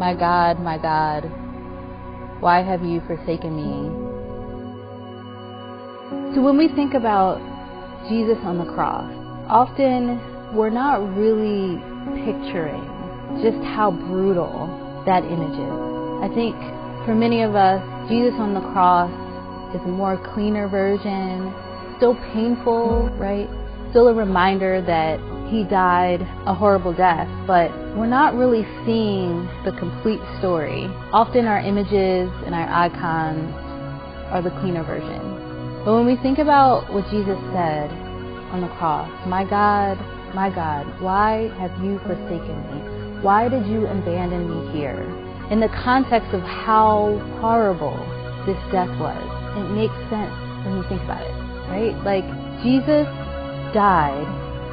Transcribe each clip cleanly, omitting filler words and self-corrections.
my God, why have you forsaken me? So when we think about Jesus on the cross, often we're not really picturing just how brutal that image is. I think for many of us, Jesus on the cross is a more cleaner version, still painful, right? Still a reminder that he died a horrible death, but we're not really seeing the complete story. Often our images and our icons are the cleaner version. But when we think about what Jesus said on the cross, my God, why have you forsaken me? Why did you abandon me here? In the context of how horrible this death was, it makes sense when you think about it, right? Like, Jesus died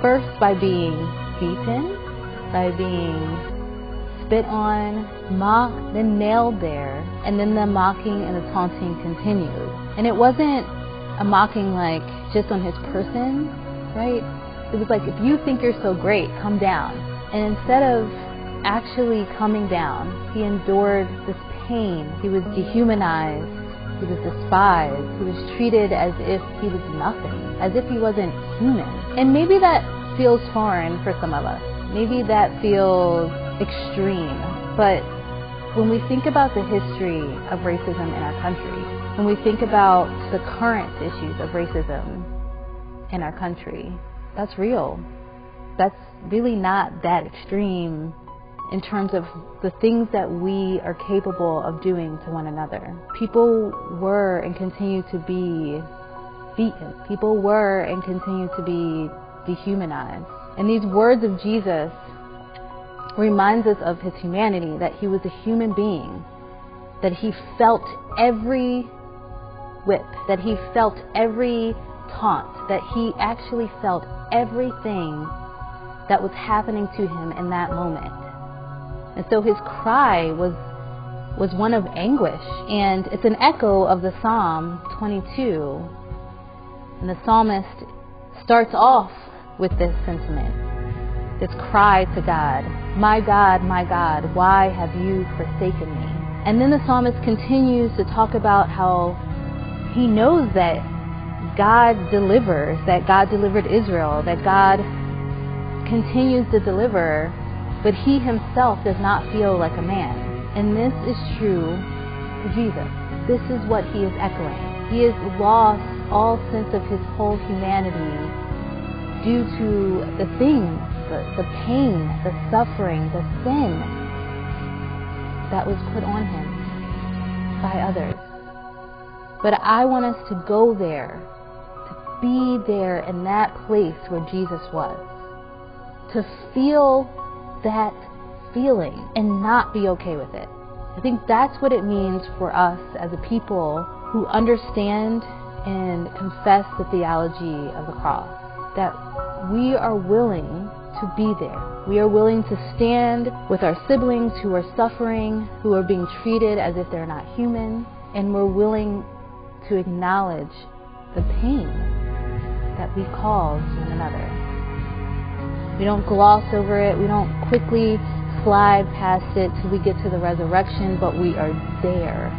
first by being beaten, by being spit on, mocked, then nailed there, and then the mocking and the taunting continued. And it wasn't a mocking like just on his person, right? It was like, if you think you're so great, come down. And instead of actually coming down, he endured this pain. He was dehumanized. He was despised. He was treated as if he was nothing, as if he wasn't human. And maybe that feels foreign for some of us. Maybe that feels extreme. But when we think about the history of racism in our country, when we think about the current issues of racism in our country, that's real. That's really not that extreme in terms of the things that we are capable of doing to one another. People were and continue to be beaten. People were and continue to be dehumanized. And these words of Jesus reminds us of his humanity, that he was a human being, that he felt every whip, that he felt every taunt, that he actually felt everything that was happening to him in that moment. And so his cry was one of anguish, and it's an echo of the Psalm 22. And the psalmist starts off with this sentiment, this cry to God, my God, why have you forsaken me? And then the psalmist continues to talk about how he knows that God delivers, that God delivered Israel, that God continues to deliver, but he himself does not feel like a man. And this is true for Jesus. This is what he is echoing. He has lost all sense of his whole humanity due to the things, the pain, the suffering, the sin that was put on him by others. But I want us to go there, to be there in that place where Jesus was, to feel that feeling and not be okay with it. I think that's what it means for us as a people who understand and confess the theology of the cross, that we are willing to be there. We are willing to stand with our siblings who are suffering, who are being treated as if they're not human, and we're willing to acknowledge the pain that we cause one another. We don't gloss over it. We don't quickly slide past it till we get to the resurrection, but we are there.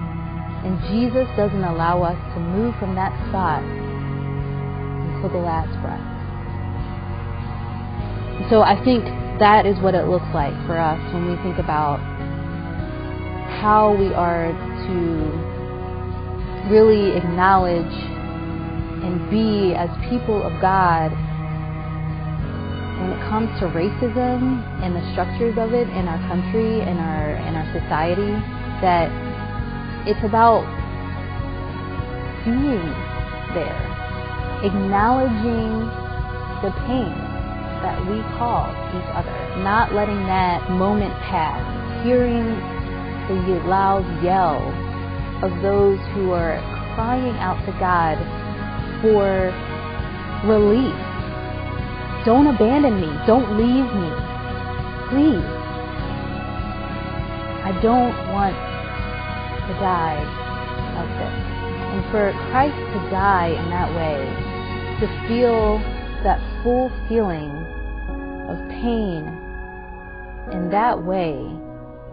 And Jesus doesn't allow us to move from that spot until the last breath. So I think that is what it looks like for us when we think about how we are to really acknowledge and be as people of God when it comes to racism and the structures of it in our country and in our society, that it's about being there, acknowledging the pain that we cause each other, not letting that moment pass, hearing the loud yell of those who are crying out to God for relief. Don't abandon me. Don't leave me. Please. I don't want to die like this. And for Christ to die in that way, to feel that full feeling of pain in that way,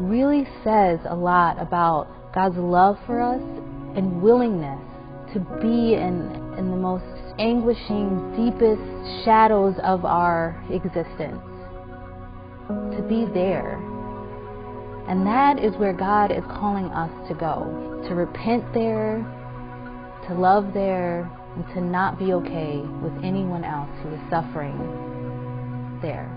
really says a lot about God's love for us and willingness to be in the most anguishing, deepest shadows of our existence, to be there. And that is where God is calling us to go, to repent there, to love there, and to not be okay with anyone else who is suffering there.